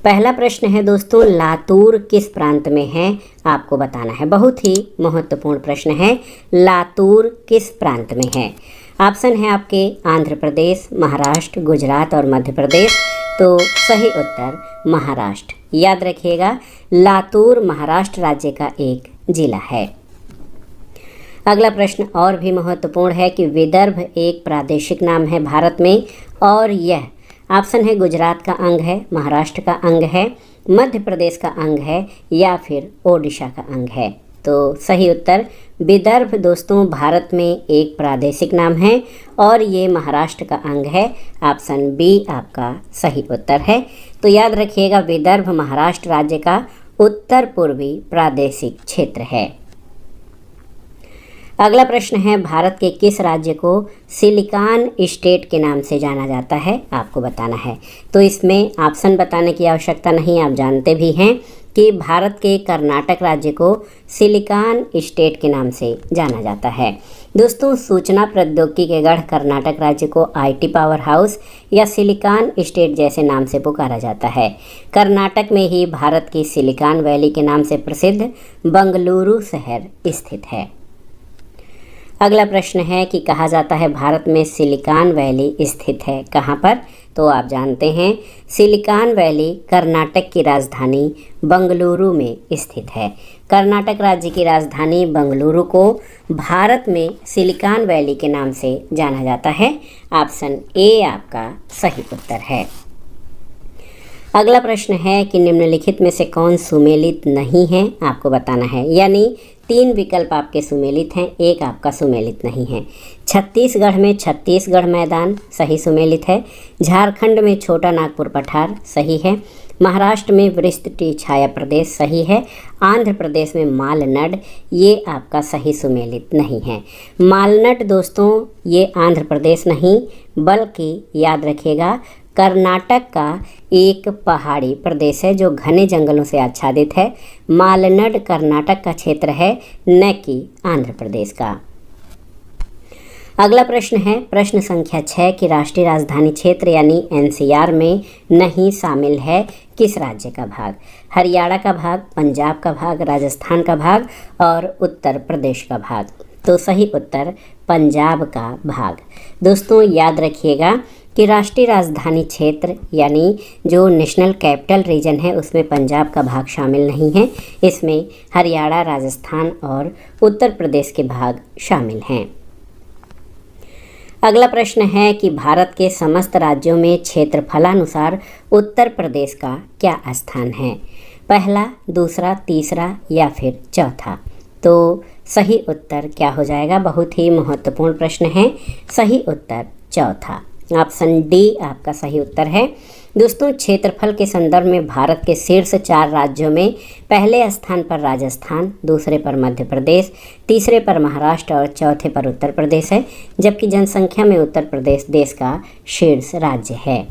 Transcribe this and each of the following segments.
पहला प्रश्न है दोस्तों, लातूर किस प्रांत में है? आपको बताना है। बहुत ही महत्वपूर्ण प्रश्न है। लातूर किस प्रांत में है? ऑप्शन है आपके आंध्र प्रदेश, महाराष्ट्र, गुजरात और मध्य प्रदेश। तो सही उत्तर महाराष्ट्र। याद रखिएगा, लातूर महाराष्ट्र राज्य का एक जिला है। अगला प्रश्न और भी महत्वपूर्ण है कि विदर्भ एक प्रादेशिक नाम है भारत में, और यह ऑप्शन है गुजरात का अंग है, महाराष्ट्र का अंग है, मध्य प्रदेश का अंग है या फिर ओडिशा का अंग है। तो सही उत्तर विदर्भ दोस्तों भारत में एक प्रादेशिक नाम है और ये महाराष्ट्र का अंग है। ऑप्शन बी आपका सही उत्तर है। तो याद रखिएगा, विदर्भ महाराष्ट्र राज्य का उत्तर पूर्वी प्रादेशिक क्षेत्र है। अगला प्रश्न है, भारत के किस राज्य को सिलिकॉन स्टेट के नाम से जाना जाता है? आपको बताना है। तो इसमें ऑप्शन बताने की आवश्यकता नहीं, आप जानते भी हैं कि भारत के कर्नाटक राज्य को सिलिकॉन स्टेट के नाम से जाना जाता है। दोस्तों, सूचना प्रौद्योगिकी के गढ़ कर्नाटक राज्य को आईटी पावर हाउस या सिलिकॉन स्टेट जैसे नाम से पुकारा जाता है। कर्नाटक में ही भारत की सिलिकॉन वैली के नाम से प्रसिद्ध बंगलुरु शहर स्थित है। अगला प्रश्न है कि कहा जाता है भारत में सिलिकॉन वैली स्थित है कहाँ पर? तो आप जानते हैं, सिलिकॉन वैली कर्नाटक की राजधानी बंगलुरु में स्थित है। कर्नाटक राज्य की राजधानी बंगलुरु को भारत में सिलिकॉन वैली के नाम से जाना जाता है। ऑप्शन ए आपका सही उत्तर है। अगला प्रश्न है कि निम्नलिखित में से कौन सुमेलित नहीं है? आपको बताना है। यानी 3 विकल्प आपके सुमेलित हैं, एक आपका सुमेलित नहीं है। छत्तीसगढ़ में छत्तीसगढ़ मैदान सही सुमेलित है। झारखंड में छोटा नागपुर पठार सही है। महाराष्ट्र में वृष्टि छाया प्रदेश सही है। आंध्र प्रदेश में मालनड ये आपका सही सुमेलित नहीं है। मालनड दोस्तों ये आंध्र प्रदेश नहीं बल्कि याद रखिएगा कर्नाटक का एक पहाड़ी प्रदेश है जो घने जंगलों से आच्छादित है। मालनड कर्नाटक का क्षेत्र है, न कि आंध्र प्रदेश का। अगला प्रश्न है प्रश्न संख्या 6 कि राष्ट्रीय राजधानी क्षेत्र यानी एनसीआर में नहीं शामिल है किस राज्य का भाग? हरियाणा का भाग, पंजाब का भाग, राजस्थान का भाग और उत्तर प्रदेश का भाग। तो सही उत्तर पंजाब का भाग। दोस्तों याद रखिएगा कि राष्ट्रीय राजधानी क्षेत्र यानी जो नेशनल कैपिटल रीजन है उसमें पंजाब का भाग शामिल नहीं है। इसमें हरियाणा, राजस्थान और उत्तर प्रदेश के भाग शामिल हैं। अगला प्रश्न है कि भारत के समस्त राज्यों में क्षेत्रफलानुसार उत्तर प्रदेश का क्या स्थान है? पहला, दूसरा, तीसरा या फिर चौथा? तो सही उत्तर क्या हो जाएगा? बहुत ही महत्वपूर्ण प्रश्न है। सही उत्तर चौथा। ऑप्शन डी आपका सही उत्तर है। दोस्तों क्षेत्रफल के संदर्भ में भारत के शीर्ष 4 राज्यों में पहले स्थान पर राजस्थान, दूसरे पर मध्य प्रदेश, तीसरे पर महाराष्ट्र और चौथे पर उत्तर प्रदेश है, जबकि जनसंख्या में उत्तर प्रदेश देश का शीर्ष राज्य है।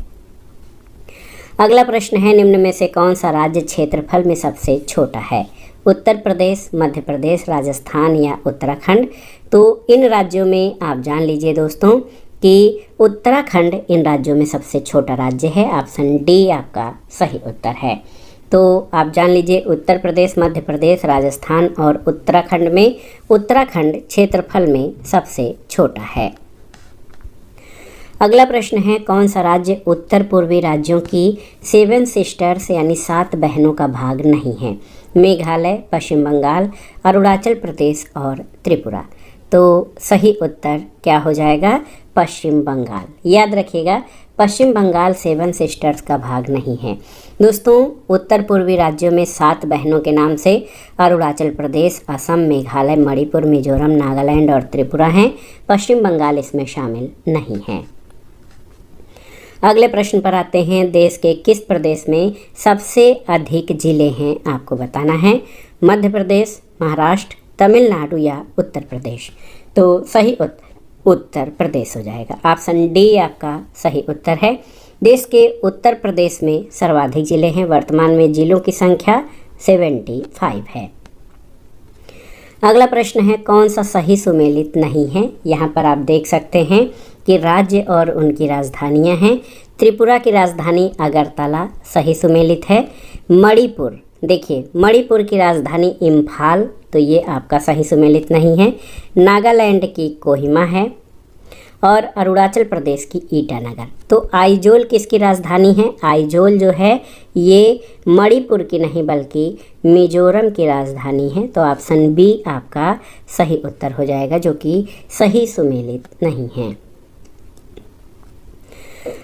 अगला प्रश्न है निम्न में से कौन सा राज्य क्षेत्रफल में सबसे छोटा है? उत्तर प्रदेश, मध्य प्रदेश, राजस्थान या उत्तराखंड? तो इन राज्यों में आप जान लीजिए दोस्तों कि उत्तराखंड इन राज्यों में सबसे छोटा राज्य है। ऑप्शन डी आपका सही उत्तर है। तो आप जान लीजिए उत्तर प्रदेश, मध्य प्रदेश, राजस्थान और उत्तराखंड में उत्तराखंड क्षेत्रफल में सबसे छोटा है। अगला प्रश्न है कौन सा राज्य उत्तर पूर्वी राज्यों की 7 सिस्टर्स यानी 7 बहनों का भाग नहीं है? मेघालय, पश्चिम बंगाल, अरुणाचल प्रदेश और त्रिपुरा। तो सही उत्तर क्या हो जाएगा? पश्चिम बंगाल। याद रखिएगा पश्चिम बंगाल 7 सिस्टर्स का भाग नहीं है। दोस्तों उत्तर पूर्वी राज्यों में 7 बहनों के नाम से अरुणाचल प्रदेश, असम, मेघालय, मणिपुर, मिजोरम, नागालैंड और त्रिपुरा हैं। पश्चिम बंगाल इसमें शामिल नहीं है। अगले प्रश्न पर आते हैं, देश के किस प्रदेश में सबसे अधिक जिले हैं? आपको बताना है। मध्य प्रदेश, महाराष्ट्र, तमिलनाडु या उत्तर प्रदेश? तो सही उत्तर प्रदेश हो जाएगा। ऑप्शन डी आपका सही उत्तर है। देश के उत्तर प्रदेश में सर्वाधिक जिले हैं। वर्तमान में जिलों की संख्या 75 है। अगला प्रश्न है कौन सा सही सुमेलित नहीं है? यहाँ पर आप देख सकते हैं कि राज्य और उनकी राजधानियां हैं। त्रिपुरा की राजधानी अगरतला, सही सुमेलित है। मणिपुर, देखिए मणिपुर की राजधानी इम्फाल, तो ये आपका सही सुमेलित नहीं है। नागालैंड की कोहिमा है और अरुणाचल प्रदेश की ईटानगर। तो आइजोल किसकी राजधानी है? आइजोल जो है ये मणिपुर की नहीं बल्कि मिजोरम की राजधानी है। तो ऑप्शन बी आपका सही उत्तर हो जाएगा, जो कि सही सुमेलित नहीं है।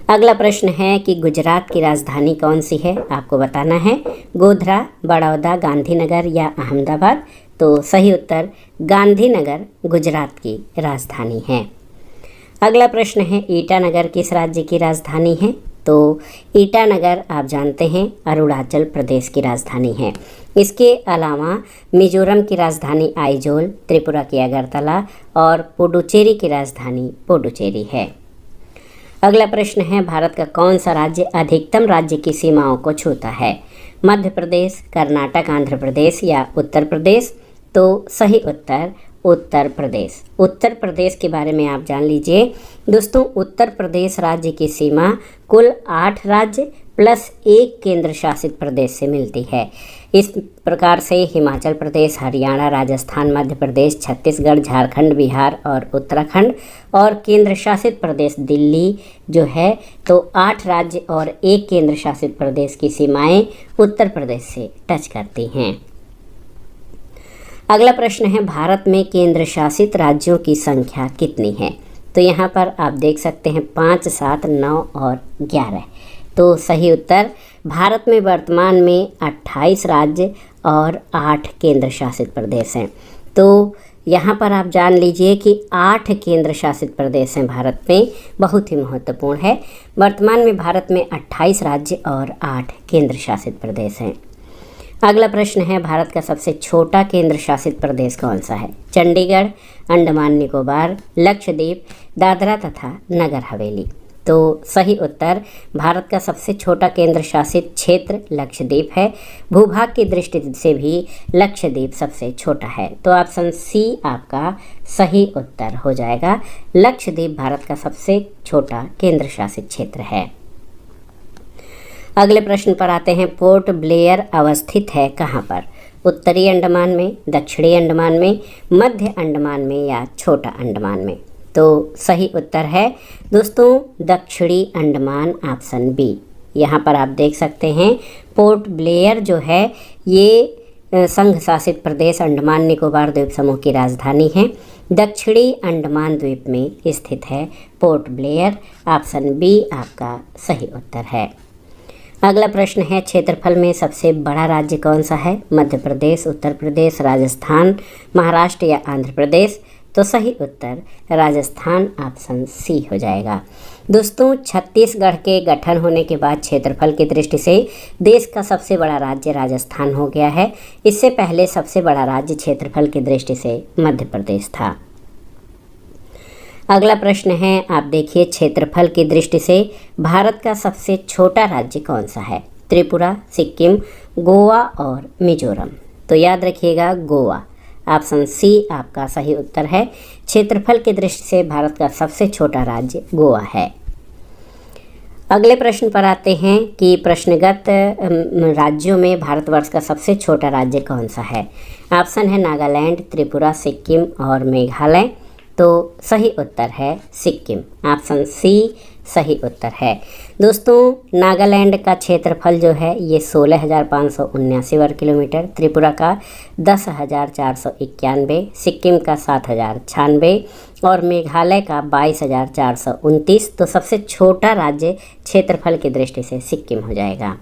अगला प्रश्न है कि गुजरात की राजधानी कौन सी है, आपको बताना है। गोधरा, बड़ौदा, गांधीनगर या अहमदाबाद। तो सही उत्तर गांधीनगर गुजरात की राजधानी है। अगला प्रश्न है ईटानगर किस राज्य की राजधानी है? तो ईटानगर आप जानते हैं अरुणाचल प्रदेश की राजधानी है। इसके अलावा मिजोरम की राजधानी आइजोल, त्रिपुरा की अगरतला और पुडुचेरी की राजधानी पुडुचेरी है। अगला प्रश्न है भारत का कौन सा राज्य अधिकतम राज्य की सीमाओं को छूता है? मध्य प्रदेश, कर्नाटक, आंध्र प्रदेश या उत्तर प्रदेश। तो सही उत्तर उत्तर प्रदेश। उत्तर प्रदेश के बारे में आप जान लीजिए दोस्तों। उत्तर प्रदेश राज्य की सीमा कुल 8 राज्य प्लस 1 केंद्र शासित प्रदेश से मिलती है। इस प्रकार से हिमाचल प्रदेश, हरियाणा, राजस्थान, मध्य प्रदेश, छत्तीसगढ़, झारखंड, बिहार और उत्तराखंड और केंद्र शासित प्रदेश दिल्ली जो है, तो 8 राज्य और 1 केंद्र शासित प्रदेश की सीमाएं उत्तर प्रदेश से टच करती हैं। अगला प्रश्न है भारत में केंद्र शासित राज्यों की संख्या कितनी है? तो यहाँ पर आप देख सकते हैं 5, 7, 9 और 11। तो सही उत्तर भारत में वर्तमान में 28 राज्य और 8 केंद्र शासित प्रदेश हैं। तो यहाँ पर आप जान लीजिए कि 8 केंद्र शासित प्रदेश हैं भारत में, बहुत ही महत्वपूर्ण है। वर्तमान में भारत में 28 राज्य और 8 केंद्र शासित प्रदेश हैं। अगला प्रश्न है भारत का सबसे छोटा केंद्र शासित प्रदेश कौन सा है? चंडीगढ़, अंडमान निकोबार, लक्षद्वीप, दादरा तथा नगर हवेली। तो सही उत्तर भारत का सबसे छोटा केंद्र शासित क्षेत्र लक्षद्वीप है। भूभाग की दृष्टि से भी लक्षद्वीप सबसे छोटा है। तो ऑप्शन सी आपका सही उत्तर हो जाएगा। लक्षद्वीप भारत का सबसे छोटा केंद्र शासित क्षेत्र है। अगले प्रश्न पर आते हैं पोर्ट ब्लेयर अवस्थित है कहाँ पर? उत्तरी अंडमान में, दक्षिणी अंडमान में, मध्य अंडमान में या छोटा अंडमान में। तो सही उत्तर है दोस्तों दक्षिणी अंडमान, ऑप्शन बी। यहाँ पर आप देख सकते हैं पोर्ट ब्लेयर जो है ये संघ शासित प्रदेश अंडमान निकोबार द्वीप समूह की राजधानी है। दक्षिणी अंडमान द्वीप में स्थित है पोर्ट ब्लेयर, ऑप्शन बी आपका सही उत्तर है। अगला प्रश्न है क्षेत्रफल में सबसे बड़ा राज्य कौन सा है? मध्य प्रदेश, उत्तर प्रदेश, राजस्थान, महाराष्ट्र या आंध्र प्रदेश। तो सही उत्तर राजस्थान, ऑप्शन सी हो जाएगा। दोस्तों छत्तीसगढ़ के गठन होने के बाद क्षेत्रफल की दृष्टि से देश का सबसे बड़ा राज्य राजस्थान हो गया है। इससे पहले सबसे बड़ा राज्य क्षेत्रफल की दृष्टि से मध्य प्रदेश था। अगला प्रश्न है आप देखिए क्षेत्रफल की दृष्टि से भारत का सबसे छोटा राज्य कौन सा है? त्रिपुरा, सिक्किम, गोवा और मिजोरम। तो याद रखिएगा गोवा, ऑप्शन सी आपका सही उत्तर है। क्षेत्रफल की दृष्टि से भारत का सबसे छोटा राज्य गोवा है। अगले प्रश्न पर आते हैं कि प्रश्नगत राज्यों में भारतवर्ष का सबसे छोटा राज्य कौन सा है? ऑप्शन है नागालैंड, त्रिपुरा, सिक्किम और मेघालय। तो सही उत्तर है सिक्किम, ऑप्शन सी सही उत्तर है। दोस्तों नागालैंड का क्षेत्रफल जो है ये 16,579 वर्ग किलोमीटर, त्रिपुरा का 10,491, सिक्किम का 7,096 और मेघालय का 22,429। तो सबसे छोटा राज्य क्षेत्रफल की दृष्टि से सिक्किम हो जाएगा।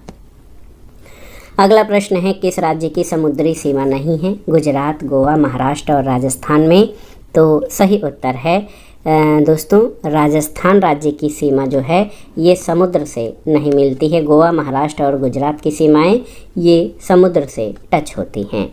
अगला प्रश्न है किस राज्य की समुद्री सीमा नहीं है? गुजरात, गोवा, महाराष्ट्र और राजस्थान में। तो सही उत्तर है दोस्तों राजस्थान राज्य की सीमा जो है ये समुद्र से नहीं मिलती है। गोवा, महाराष्ट्र और गुजरात की सीमाएं ये समुद्र से टच होती हैं।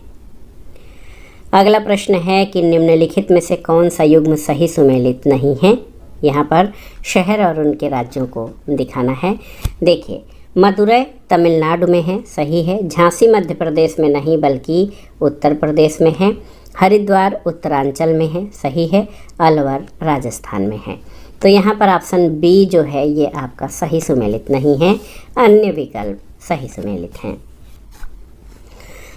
अगला प्रश्न है कि निम्नलिखित में से कौन सा युग्म सही सुमेलित नहीं है? यहाँ पर शहर और उनके राज्यों को दिखाना है। देखिए मदुरै तमिलनाडु में है, सही है। झांसी मध्य प्रदेश में नहीं बल्कि उत्तर प्रदेश में है। हरिद्वार उत्तरांचल में है, सही है। अलवर राजस्थान में है। तो यहाँ पर ऑप्शन बी जो है ये आपका सही सुमेलित नहीं है, अन्य विकल्प सही सुमेलित हैं।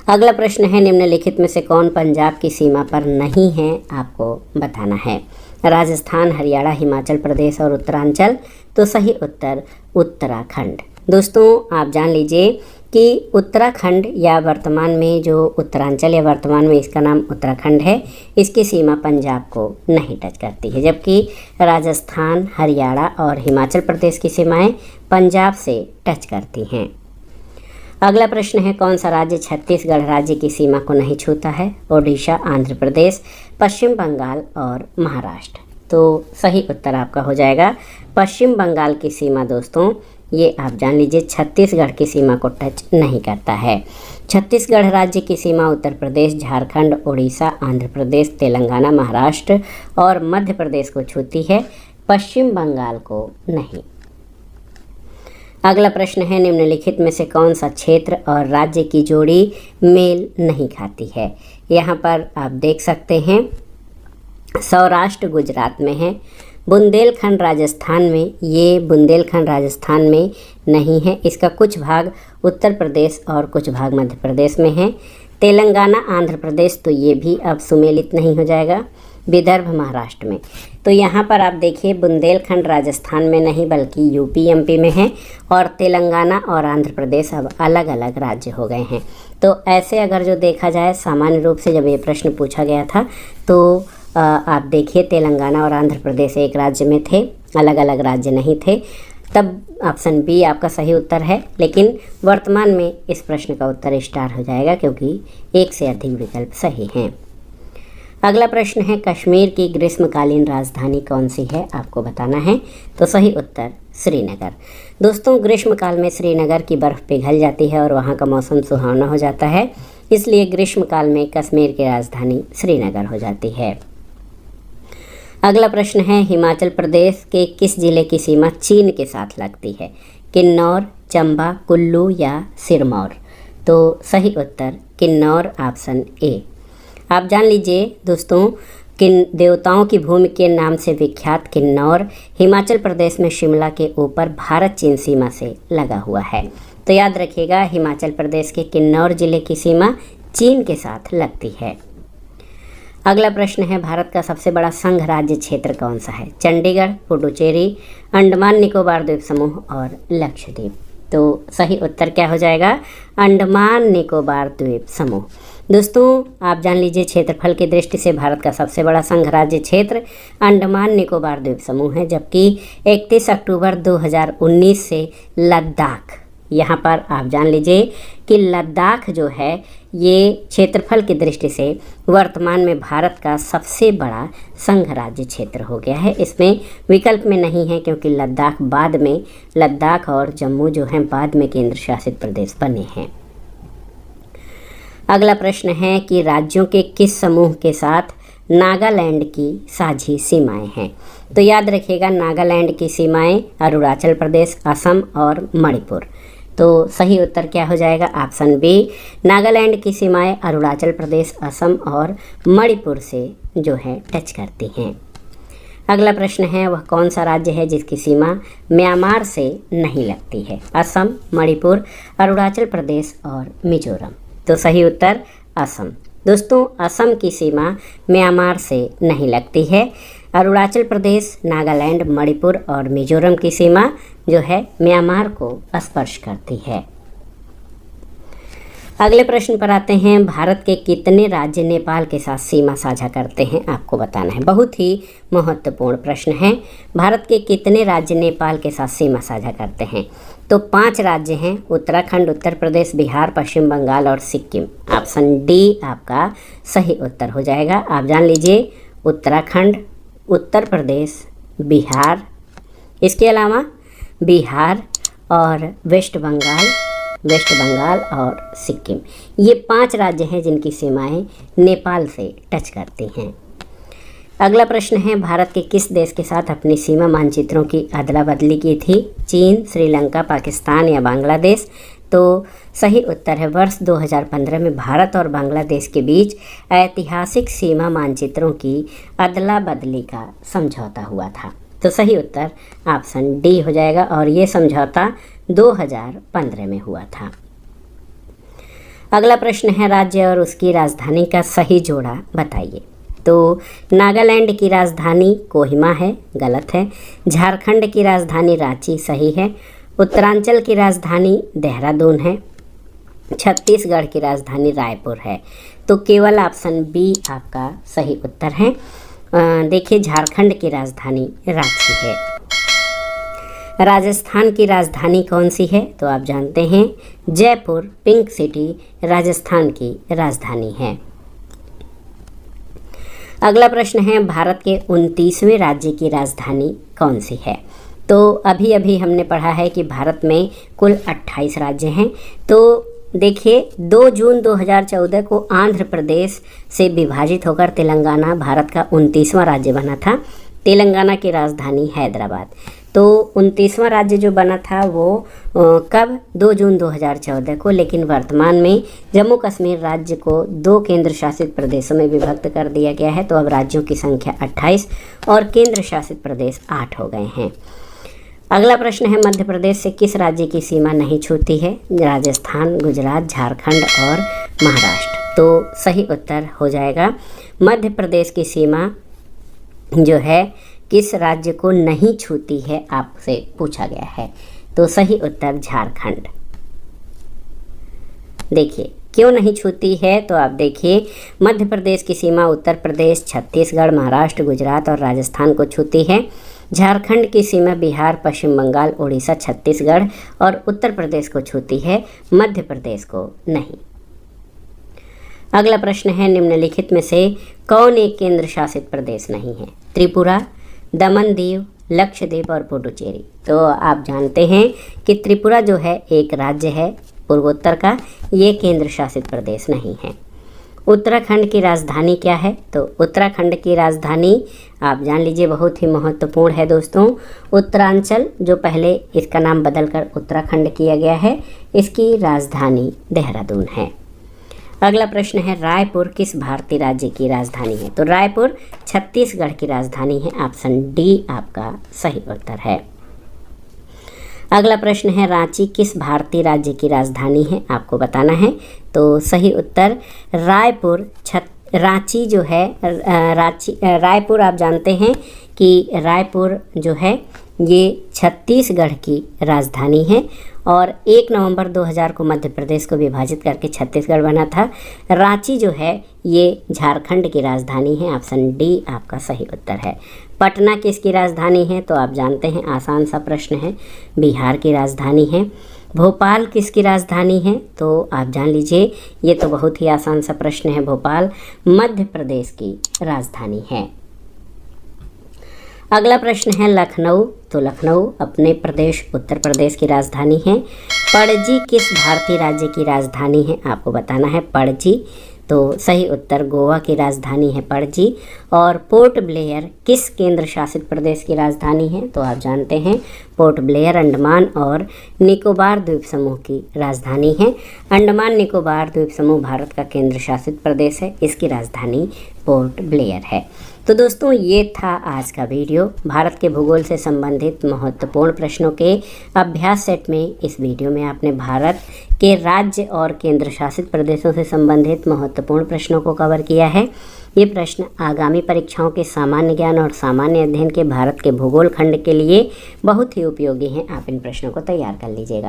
अगला प्रश्न है, निम्नलिखित में से कौन पंजाब की सीमा पर नहीं है, आपको बताना है। राजस्थान, हरियाणा, हिमाचल प्रदेश और उत्तरांचल। तो सही उत्तर उत्तराखंड। दोस्तों आप जान लीजिए कि उत्तराखंड या वर्तमान में जो उत्तरांचल या वर्तमान में इसका नाम उत्तराखंड है, इसकी सीमा पंजाब को नहीं टच करती है, जबकि राजस्थान, हरियाणा और हिमाचल प्रदेश की सीमाएं पंजाब से टच करती हैं। अगला प्रश्न है, कौन सा राज्य छत्तीसगढ़ राज्य की सीमा को नहीं छूता है? ओडिशा, आंध्र प्रदेश, पश्चिम बंगाल और महाराष्ट्र। तो सही उत्तर आपका हो जाएगा पश्चिम बंगाल की सीमा। दोस्तों ये आप जान लीजिए छत्तीसगढ़ की सीमा को टच नहीं करता है। छत्तीसगढ़ राज्य की सीमा उत्तर प्रदेश, झारखंड, उड़ीसा, आंध्र प्रदेश, तेलंगाना, महाराष्ट्र और मध्य प्रदेश को छूती है, पश्चिम बंगाल को नहीं। अगला प्रश्न है, निम्नलिखित में से कौन सा क्षेत्र और राज्य की जोड़ी मेल नहीं खाती है? यहाँ पर आप देख सकते हैं सौराष्ट्र गुजरात में है, बुंदेलखंड राजस्थान में, ये बुंदेलखंड राजस्थान में नहीं है, इसका कुछ भाग उत्तर प्रदेश और कुछ भाग मध्य प्रदेश में है। तेलंगाना, आंध्र प्रदेश, तो ये भी अब सुमेलित नहीं हो जाएगा। विदर्भ महाराष्ट्र में। तो यहाँ पर आप देखिए बुंदेलखंड राजस्थान में नहीं बल्कि यूपी एमपी में है, और तेलंगाना और आंध्र प्रदेश अब अलग अलग राज्य हो गए हैं। तो ऐसे अगर जो देखा जाए सामान्य रूप से जब ये प्रश्न पूछा गया था तो आप देखिए तेलंगाना और आंध्र प्रदेश एक राज्य में थे, अलग अलग राज्य नहीं थे, तब ऑप्शन बी आपका सही उत्तर है। लेकिन वर्तमान में इस प्रश्न का उत्तर स्टार हो जाएगा क्योंकि एक से अधिक विकल्प सही हैं। अगला प्रश्न है, कश्मीर की ग्रीष्मकालीन राजधानी कौन सी है, आपको बताना है। तो सही उत्तर श्रीनगर। दोस्तों ग्रीष्मकाल में श्रीनगर की बर्फ़ पिघल जाती है और वहाँ का मौसम सुहावना हो जाता है, इसलिए ग्रीष्मकाल में कश्मीर की राजधानी श्रीनगर हो जाती है। अगला प्रश्न है, हिमाचल प्रदेश के किस जिले की सीमा चीन के साथ लगती है? किन्नौर, चंबा, कुल्लू या सिरमौर? तो सही उत्तर किन्नौर, ऑप्शन ए। आप जान लीजिए दोस्तों, किन देवताओं की भूमि के नाम से विख्यात किन्नौर हिमाचल प्रदेश में शिमला के ऊपर भारत चीन सीमा से लगा हुआ है। तो याद रखिएगा हिमाचल प्रदेश के किन्नौर जिले की सीमा चीन के साथ लगती है। अगला प्रश्न है, भारत का सबसे बड़ा संघ राज्य क्षेत्र कौन सा है? चंडीगढ़, पुडुचेरी, अंडमान निकोबार द्वीप समूह और लक्षद्वीप। तो सही उत्तर क्या हो जाएगा? अंडमान निकोबार द्वीप समूह। दोस्तों आप जान लीजिए क्षेत्रफल की दृष्टि से भारत का सबसे बड़ा संघ राज्य क्षेत्र अंडमान निकोबार द्वीप समूह है, जबकि 31 अक्टूबर 2019 से लद्दाख, यहाँ पर आप जान लीजिए कि लद्दाख जो है ये क्षेत्रफल की दृष्टि से वर्तमान में भारत का सबसे बड़ा संघ राज्य क्षेत्र हो गया है। इसमें विकल्प में नहीं है क्योंकि लद्दाख बाद में, लद्दाख और जम्मू जो हैं बाद में केंद्र शासित प्रदेश बने हैं। अगला प्रश्न है कि राज्यों के किस समूह के साथ नागालैंड की साझी सीमाएं हैं? तो याद रखिएगा नागालैंड की सीमाएं अरुणाचल प्रदेश, असम और मणिपुर। तो सही उत्तर क्या हो जाएगा? ऑप्शन बी, नागालैंड की सीमाएं अरुणाचल प्रदेश, असम और मणिपुर से जो है टच करती हैं। अगला प्रश्न है, वह कौन सा राज्य है जिसकी सीमा म्यांमार से नहीं लगती है? असम, मणिपुर, अरुणाचल प्रदेश और मिजोरम। तो सही उत्तर असम। दोस्तों असम की सीमा म्यांमार से नहीं लगती है। अरुणाचल प्रदेश, नागालैंड, मणिपुर और मिजोरम की सीमा जो है म्यांमार को स्पर्श करती है। अगले प्रश्न पर आते हैं, भारत के कितने राज्य नेपाल के साथ सीमा साझा करते हैं? आपको बताना है। बहुत ही महत्वपूर्ण प्रश्न है। भारत के कितने राज्य नेपाल के साथ सीमा साझा करते हैं? तो 5 राज्य हैं, उत्तराखंड, उत्तर प्रदेश, बिहार, पश्चिम बंगाल और सिक्किम। ऑप्शन डी आपका सही उत्तर हो जाएगा। आप जान लीजिए उत्तराखंड, उत्तर प्रदेश, बिहार, इसके अलावा बिहार और वेस्ट बंगाल और सिक्किम, ये 5 राज्य हैं जिनकी सीमाएं नेपाल से टच करती हैं। अगला प्रश्न है, भारत के किस देश के साथ अपनी सीमा मानचित्रों की अदला बदली की थी? चीन, श्रीलंका, पाकिस्तान या बांग्लादेश? तो सही उत्तर है वर्ष 2015 में भारत और बांग्लादेश के बीच ऐतिहासिक सीमा मानचित्रों की अदला बदली का समझौता हुआ था। तो सही उत्तर ऑप्शन डी हो जाएगा और ये समझौता 2015 में हुआ था। अगला प्रश्न है राज्य और उसकी राजधानी का सही जोड़ा बताइए। तो नागालैंड की राजधानी कोहिमा है, गलत है। झारखंड की राजधानी रांची, सही है। उत्तरांचल की राजधानी देहरादून है। छत्तीसगढ़ की राजधानी रायपुर है। तो केवल ऑप्शन बी आपका सही उत्तर है। देखिए झारखंड की राजधानी रांची है। राजस्थान की राजधानी कौन सी है? तो आप जानते हैं जयपुर, पिंक सिटी राजस्थान की राजधानी है। अगला प्रश्न है भारत के 29वें राज्य की राजधानी कौन सी है? तो अभी अभी हमने पढ़ा है कि भारत में कुल 28 राज्य हैं। तो देखिए 2 जून 2014 को आंध्र प्रदेश से विभाजित होकर तेलंगाना भारत का 29वां राज्य बना था। तेलंगाना की राजधानी हैदराबाद। तो 29वां राज्य जो बना था वो कब? 2 जून 2014 को। लेकिन वर्तमान में जम्मू कश्मीर राज्य को 2 केंद्र शासित प्रदेशों में विभक्त कर दिया गया है। तो अब राज्यों की संख्या 28 और केंद्र शासित प्रदेश 8 हो गए हैं। अगला प्रश्न है मध्य प्रदेश से किस राज्य की सीमा नहीं छूती है? राजस्थान, गुजरात, झारखंड और महाराष्ट्र। तो सही उत्तर हो जाएगा मध्य प्रदेश की सीमा जो है किस राज्य को नहीं छूती है, आपसे पूछा गया है। तो सही उत्तर झारखंड। देखिए क्यों नहीं छूती है? तो आप देखिए मध्य प्रदेश की सीमा उत्तर प्रदेश, छत्तीसगढ़, महाराष्ट्र, गुजरात और राजस्थान को छूती है। झारखंड की सीमा बिहार, पश्चिम बंगाल, उड़ीसा, छत्तीसगढ़ और उत्तर प्रदेश को छूती है, मध्य प्रदेश को नहीं। अगला प्रश्न है निम्नलिखित में से कौन एक केंद्र शासित प्रदेश नहीं है? त्रिपुरा, दमन दीव, लक्षद्वीप और पुडुचेरी। तो आप जानते हैं कि त्रिपुरा जो है एक राज्य है पूर्वोत्तर का, ये केंद्र शासित प्रदेश नहीं है। उत्तराखंड की राजधानी क्या है? तो उत्तराखंड की राजधानी आप जान लीजिए, बहुत ही महत्वपूर्ण है दोस्तों। उत्तरांचल, जो पहले इसका नाम बदलकर उत्तराखंड किया गया है, इसकी राजधानी देहरादून है। अगला प्रश्न है रायपुर किस भारतीय राज्य की राजधानी है? तो रायपुर छत्तीसगढ़ की राजधानी है। ऑप्शन डी आपका सही उत्तर है। अगला प्रश्न है रांची किस भारतीय राज्य की राजधानी है? आपको बताना है। तो सही उत्तर रांची जो है रायपुर, आप जानते हैं कि रायपुर जो है ये छत्तीसगढ़ की राजधानी है और 1 नवंबर 2000 को मध्य प्रदेश को विभाजित करके छत्तीसगढ़ बना था। रांची जो है ये झारखंड की राजधानी है। ऑप्शन डी आपका सही उत्तर है। पटना किसकी राजधानी है? तो आप जानते हैं, आसान सा प्रश्न है, बिहार की राजधानी है। भोपाल किसकी राजधानी है? तो आप जान लीजिए, ये तो बहुत ही आसान सा प्रश्न है, भोपाल मध्य प्रदेश की राजधानी है। अगला प्रश्न है लखनऊ। तो लखनऊ अपने प्रदेश उत्तर प्रदेश की राजधानी है। पणजी किस भारतीय राज्य की राजधानी है? आपको बताना है पणजी। तो सही उत्तर गोवा की राजधानी है पणजी। और पोर्ट ब्लेयर किस केंद्र शासित प्रदेश की राजधानी है? तो आप जानते हैं पोर्ट ब्लेयर अंडमान और निकोबार द्वीप समूह की राजधानी है। अंडमान निकोबार द्वीप समूह भारत का केंद्र शासित प्रदेश है, इसकी राजधानी पोर्ट ब्लेयर है। तो दोस्तों ये था आज का वीडियो। भारत के भूगोल से संबंधित महत्वपूर्ण प्रश्नों के अभ्यास सेट में इस वीडियो में आपने भारत के राज्य और केंद्र शासित प्रदेशों से संबंधित महत्वपूर्ण प्रश्नों को कवर किया है। ये प्रश्न आगामी परीक्षाओं के सामान्य ज्ञान और सामान्य अध्ययन के भारत के भूगोल खंड के लिए बहुत ही उपयोगी हैं। आप इन प्रश्नों को तैयार कर लीजिएगा।